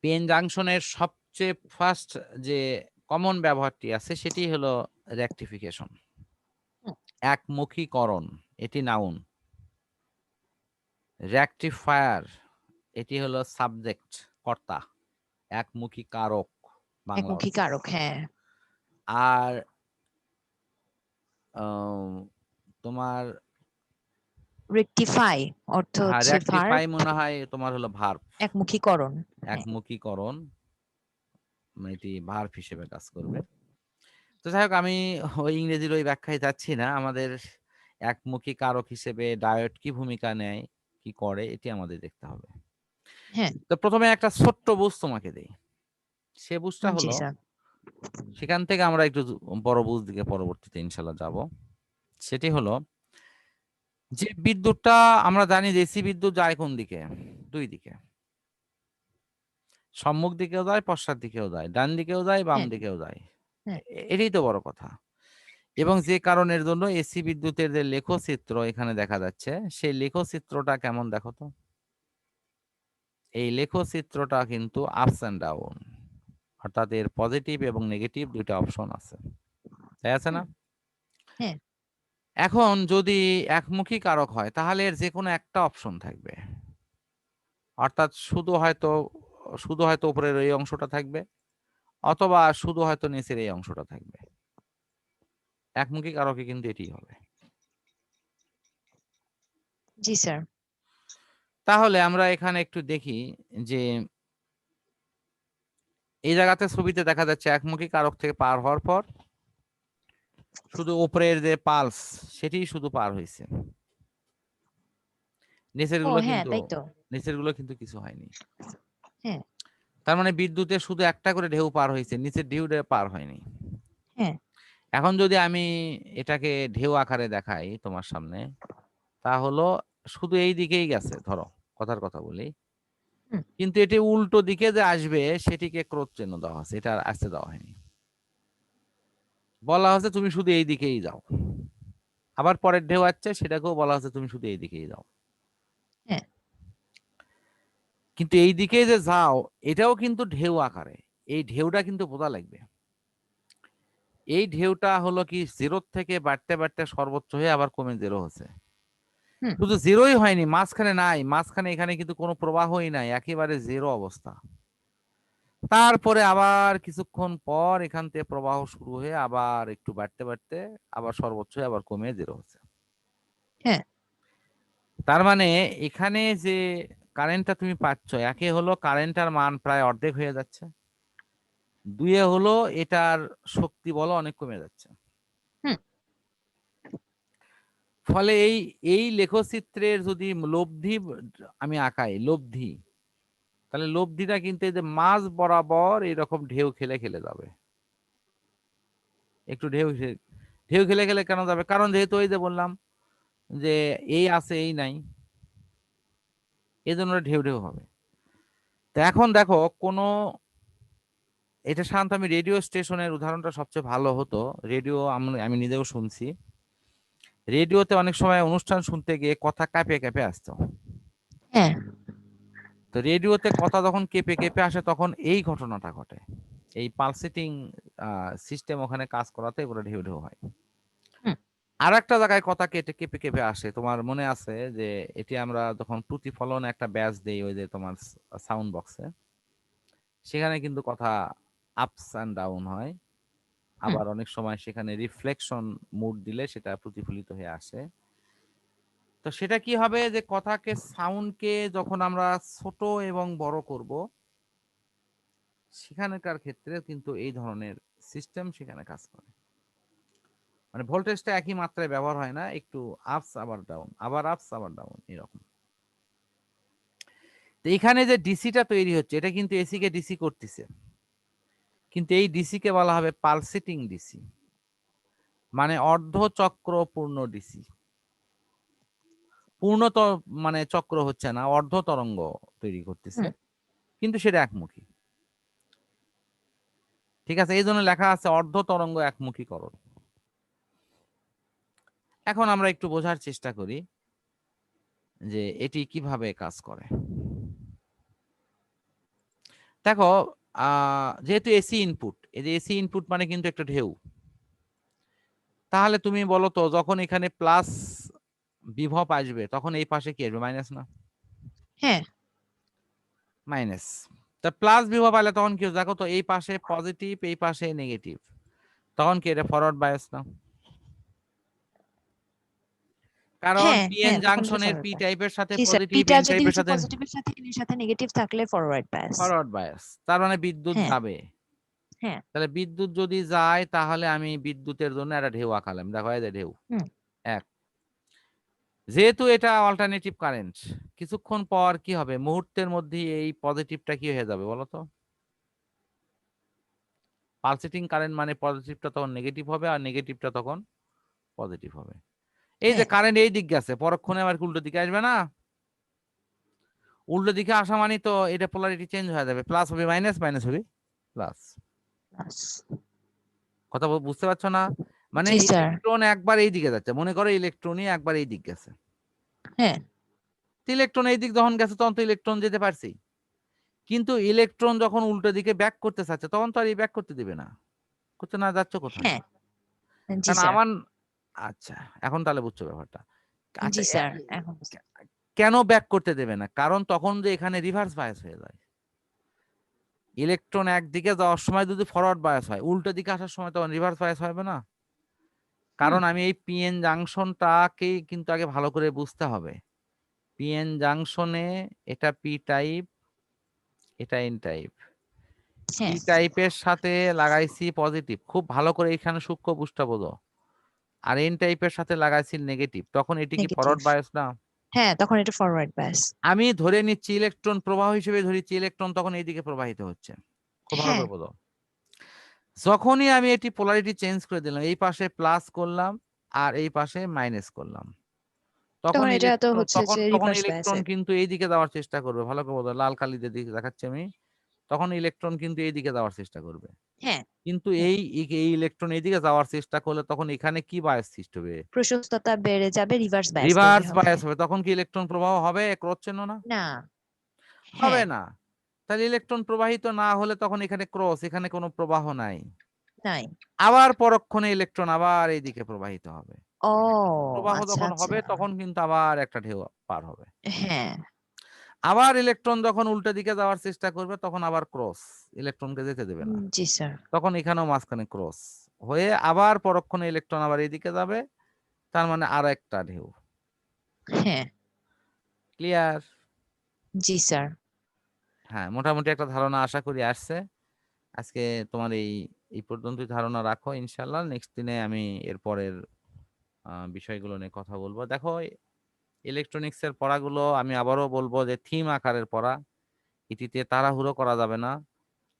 PN জাংশনের সবচেয়ে first যে common ব্যবহারটি আছে সেটি হলো রেকটিফিকেশন, একমুখীকরণ, এটি নাউন। রেকটিফায়ার এটি হলো সাবজেক্ট, কর্তা, একমুখী কারক বাংলা একমুখী কারক, হ্যাঁ। আর তোমার রেকটিফাই অর্থ হচ্ছে রেকটিফাই মনে হয় তোমার হলো ভার্ব, একমুখীকরণ। একমুখীকরণ এটি ভার্ব হিসেবে কাজ করবে। তো যাই হোক, আমি ওই ইংরেজির ওই ব্যাখ্যায় যাচ্ছি না। আমাদের একমুখী কারক হিসেবে ডায়েট কি ভূমিকা নেয়, কি করে, এটি আমাদের দেখতে হবে। হ্যাঁ, তো প্রথমে একটা ছোট্ট বুঝ তোমাকে দেই। সে বুঝটা জি হলো, স্যার। সেখান থেকে আমরা একটু বড় বুঝ দিকে পরবর্তীতে ইনশাল্লাহ যাব। সেটি হলো যে বিদ্যুৎটা আমরা জানি যে এসি বিদ্যুৎ যায় কোন দিকে? দুই দিকে, সম্মুখ দিকেও যায়, পশ্চাৎ দিকেও যায়, ডান দিকেও যায়, বাম হ্যাঁ, দিকেও যায়। হ্যাঁ। এটাই তো বড় কথা। এবং যে কারণের জন্য এসি বিদ্যুতের যে লেখচিত্র এখানে দেখা যাচ্ছে, সেই লেখচিত্রটা কেমন দেখো তো। এই লেখচিত্রটা কিন্তু আপস অ্যান্ড ডাউন, অর্থাৎ এর পজিটিভ এবং নেগেটিভ দুইটা অপশন আছে, তাই আছে না? হ্যাঁ, এখন যদি একমুখী কারক হয় তাহলে এর যে কোনো একটা অপশন থাকবে, অর্থাৎ শুধু হয়তো উপরের এই অংশটা থাকবে, অথবা শুধু হয়তো নিচের এই অংশটা থাকবে। একমুখী কারকে কিন্তু এটি হবে। জি স্যার। তাহলে আমরা এখানে একটু দেখি যে এই জায়গাতে ছবিতে দেখা যাচ্ছে একমুখী কারক থেকে পার হওয়ার পর শুধু উপরের যে পালস সেটি শুধু পার হয়েছে, নিচের ও গুলো হ্যাঁ, কিন্তু তাই তো। কিছু হয়নি। হ্যাঁ, তার মানে বিদ্যুতের শুধু একটা করে ঢেউ পার হয়েছে, নিচের ঢেউটা পার হয়নি। হ্যাঁ, এখন যদি আমি এটাকে ঢেউ আকারে দেখাই তোমার সামনে, তা হলো শুধু এই দিকেই গেছে, ধরো কথার কথা বলি, হুম, কিন্তু এটি উল্টো দিকে যে আসবে সেটিকে ক্রোধ চিহ্ন দেওয়া হচ্ছে, এটা আর আসতে দেওয়া হয়নি। বলা হচ্ছে তুমি শুধু এই দিকেই যাও। আবার পরের ঢেউ আসছে, সেটাকেও বলা হচ্ছে তুমি শুধু এই দিকেই যাও। হ্যাঁ, কিন্তু এই দিকে যে যাও এটাও কিন্তু ঢেউ আকারে, এই ঢেউটা কিন্তু বোঝা লাগবে। এই ঢেউটা হলো কি জিরো থেকে বাড়তে বাড়তে সর্বোচ্চ হয়ে আবার কমে জিরো হচ্ছে। হুম, শুধু জিরোই হয়নি, মাঝখানে নাই, মাঝখানে এখানে কিন্তু কোনো প্রবাহই নাই, একেবারে জিরো অবস্থা। তারপরে আবার কিছুক্ষণ পর এখান থেকে প্রবাহ শুরু হয়ে আবার একটু বাড়তে বাড়তে আবার সর্বোচ্চ হয়ে আবার কমে জিরো হচ্ছে। হ্যাঁ, তার মানে এখানে যে কারেন্টটা তুমি পাচ্ছ, একে হলো কারেন্টটার মান প্রায় অর্ধেক হয়ে যাচ্ছে, দুইয়ে হলো এটার শক্তি বল অনেক কমে যাচ্ছে। হুম, ফলে এই এই লেখচিত্রের যদি লব্ধি আমি আঁকাই, লব্ধি, তাহলে লব্ধিটা কিন্তু এই যে মাঝ বরাবর এরকম ঢেউ খেলে খেলে যাবে। একটু ঢেউ খেলে খেলে কেন যাবে? কারণ যেহেতু ওই যে বললাম যে এই আছে এই নাই, এই জন্য ঢেউ ঢেউ হবে। তো এখন দেখো কোনো, এটা সাধারণত আমি রেডিও স্টেশনের উদাহরণটা সবচেয়ে ভালো হতো। রেডিও আমি নিজেও শুনছি, রেডিওতে অনেক সময় অনুষ্ঠান শুনতে গিয়ে কথা কাঁপে কাঁপে আসতো। হ্যাঁ, তো রেডিওতে কথা যখন কেঁপে কেঁপে আসে তখন এই ঘটনাটা ঘটে, এই পালসেটিং সিস্টেম ওখানে কাজ করাতে এগুলো ঢেউ ঢেউ হয়। হুম, আর একটা জায়গায় কথা কেটে কেঁপে কেঁপে আসে, তোমার মনে আছে যে এটি আমরা যখন প্রতিফলন একটা ব্যাচ দেই ওই যে তোমার সাউন্ড বক্সে, সেখানে কিন্তু কথা আপস অ্যান্ড ডাউন হয়। হুম, আবার অনেক সময় সেখানে রিফ্লেকশন মুড দিলে সেটা প্রতিফলিত হয়ে আসে। তো সেটা কি হবে যে কথাকে, সাউন্ডকে যখন আমরা ছোট এবং বড় করব, সেখানকার ক্ষেত্রে কিন্তু এই ধরনের সিস্টেম সেখানে কাজ করে। মানে ভোল্টেজটা একই মাত্রায় ব্যবহার হয় না, একটু আপস আবার ডাউন, আবার আপস আবার ডাউন, এরকম। তো এখানে যে ডিসিটা তৈরি হচ্ছে এটা কিন্তু এসি কে ডিসি করতেছে, কিন্তু এই ডিসি কে বলা হবে পালসেটিং ডিসি, মানে অর্ধচক্র পূর্ণ ডিসি। পূর্ণ তো মানে চক্র হচ্ছে না, অর্ধ তরঙ্গ তৈরি করতেছে, হুম, কিন্তু সেটা একমুখী। ঠিক আছে, এই জন্য লেখা আছে অর্ধ তরঙ্গ একমুখীকরণ। এখন আমরা একটু বোঝার চেষ্টা করি যে এটি কিভাবে কাজ করে। দেখো যেহেতু এসি ইনপুট, এই যে এসি ইনপুট মানে কিন্তু একটা ঢেউ, তাহলে তুমি বলো তো যখন এখানে প্লাস বিভব আসবে তখন এই পাশে কি আসবে? মাইনাস না? হ্যাঁ মাইনাস। তা প্লাস বিভব আলে তখন কি হবে? দেখো তো এই পাশে পজিটিভ, এই পাশে নেগেটিভ, তখন কি এটা ফরওয়ার্ড বায়াস না? কারণ হ্যাঁ পিএন হ্যাঁ তখন এটা জাংশনের ফরওয়ার্ড পি বায়াস। টাইপের সাথে জি স্যার, পজিটিভ, পিটা এন যদি টাইপের হচ্ছে সাথে পজিটিভের সাথে এর সাথে নেগেটিভ থাকলে ফরওয়ার্ড বায়াস। ফরওয়ার্ড বায়াস, তার মানে বিদ্যুৎ হ্যাঁ যাবে। হ্যাঁ তাহলে বিদ্যুৎ যদি যায় তাহলে আমি বিদ্যুতের জন্য একটা ঢেউ আঁকালাম, দেখো এই যে ঢেউ হুম এক। যেহেতু এটা অল্টারনেটিভ কারেন্ট, কিছুক্ষণ পর কি হবে? মুহূর্তের মধ্যে এই পজিটিভটা কি হয়ে যাবে বলো তো? পালসেটিং কারেন্ট মানে পজিটিভটা তখন নেগেটিভ হবে আর নেগেটিভটা তখন পজিটিভ হবে। এই যে হ্যাঁ কারেন্ট এই দিক গেছে, পরক্ষণে আবার উল্টো দিকে আসবে না? উল্টো দিকে আসা মানে তো এটা পোলারিটি চেঞ্জ হয়ে যাবে, প্লাস হবে মাইনাস, মাইনাস হবে প্লাস। প্লাস। কথা বুঝতে পারছো না? মানে জি স্যার। ইলেকট্রন একবার এই দিকে যাচ্ছে, মনে করো ইলেকট্রনই একবার এই দিক গেছে, হ্যাঁ ইলেকট্রন এই দিক যখন গেছে তখন তো ইলেকট্রন যেতে পারছি, কিন্তু ইলেকট্রন যখন উল্টো দিকে ব্যাক করতে চাচ্ছে তখন তো আর এই ব্যাক করতে দিবে না, করতে না যাচ্ছে কোথায়? হ্যাঁ জি কারণ স্যার। আমার, আচ্ছা এখন তাহলে বুঝছো ব্যাপারটা। আচ্ছা জি স্যার এখন বুঝতে- কেন ব্যাক করতে দেবে না? কারণ তখন যে এখানে রিভার্স বায়াস হয়ে যায়, ইলেকট্রন একদিকে যাওয়ার সময় যদি ফরওয়ার্ড বায়াস হয়, উল্টো দিকে আসার সময় তখন রিভার্স বায়াস হবে না? হুম কারণ আমি এই পিএন জাংশনটাকেই কিন্তু আগে ভালো করে বুঝতে হবে। পিএন জাংশনে এটা পি টাইপ, এটা এন টাইপ। পি হ্যাঁ টাইপের সাথে লাগাইছি পজিটিভ, খুব ভালো করে এখানে সূক্ষ্ম বুঝটা বোঝো। আর এন টাইপের সাথে লাগাইছি নেগেটিভ, তখন এটি কি নেগেটিভ। ফরওয়ার্ড বায়াস না? হ্যাঁ তখন এটা ফরওয়ার্ড বায়াস। আমি ধরে নিচ্ছি ইলেকট্রন প্রবাহ হিসেবে ধরেছি, ইলেকট্রন তখন এইদিকে প্রবাহিত হচ্ছে, খুব ভালো হ্যাঁ করে বোঝো। যখনই আমি এটি পোলারিটি চেঞ্জ করে দিলাম, এই পাশে প্লাস করলাম আর এই পাশে মাইনাস করলাম, তখন তখন এটা তো ইলেকট্রন হচ্ছে তখন যে তখন রিভার্স ইলেকট্রন বায়াসে। কিন্তু এই দিকে যাওয়ার চেষ্টা করবে, ভালো করে বোঝো, লাল কালি দিয়ে দিকে দেখাচ্ছি আমি, তখন ইলেকট্রন কিন্তু এই দিকে যাওয়ার চেষ্টা করবে। হ্যাঁ কিন্তু হ্যাঁ এই এই ইলেকট্রন এইদিকে যাওয়ার চেষ্টা করলে তখন এখানে কি বায়াস সৃষ্টি হবে? প্রশস্ততা বেড়ে যাবে, রিভার্স বায়াস তৈরি রিভার্স হবে। বায়াস হবে, তখন কি ইলেকট্রন প্রবাহ হবে? ক্রস চিহ্ন না? না। হবে হ্যাঁ না। তাহলে ইলেকট্রন প্রবাহিত না হলে তখন এখানে ক্রস, এখানে কোনো প্রবাহ নাই। নাই। আবার পরক্ষণে ইলেকট্রন আবার এইদিকে প্রবাহিত হবে। ও প্রবাহ আচ্ছা যখন আচ্ছা। হবে তখন কিন্তু আবার একটা ঢেউ পার হবে। হ্যাঁ আবার ইলেকট্রন যখন উল্টো দিকে যাওয়ার চেষ্টা করবে তখন আবার ক্রস, ইলেকট্রনকে যেতে দেবে না, জি স্যার। তখন এখানেও মাঝখানে ক্রস হয়ে আবার পরক্ষণে ইলেকট্রন আবার এইদিকে যাবে, তার মানে আর একটা ঢেউ। হ্যাঁ ক্লিয়ার? জি স্যার। হ্যাঁ, মোটামুটি একটা ধারণা আশা করি আসছে। আজকে তোমার এই এই পর্যন্তই ধারণা রাখো, ইনশাল্লাহ নেক্সট দিনে আমি এর পরের বিষয়গুলো নিয়ে কথা বলবো। দেখো ইলেকট্রনিক্স এর পড়াগুলো আমি আবারও বলবো যে থিম আকারের পড়া, এটিতে তাড়াহুড়ো করা যাবে না,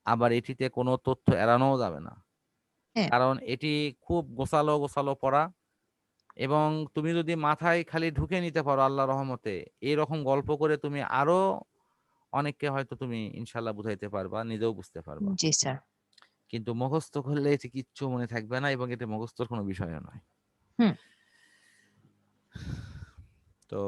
আবার এটিতে কোনো তথ্য এড়ানোও যাবে না, হ্যাঁ কারণ এটি খুব গোছালো গোছালো পড়া। এবং তুমি যদি মাথায় খালি ঢুকে নিতে পারো আল্লাহ রহমতে, এইরকম গল্প করে তুমি আরো অনেককে হয়তো তুমি ইনশাল্লাহ বুঝাইতে পারবা, নিজেও বুঝতে পারবা। জি স্যার। কিন্তু মুখস্থ করলে এটি কিচ্ছু মনে থাকবে না এবং এটা মুখস্থর কোনো বিষয় নয়। হুম তো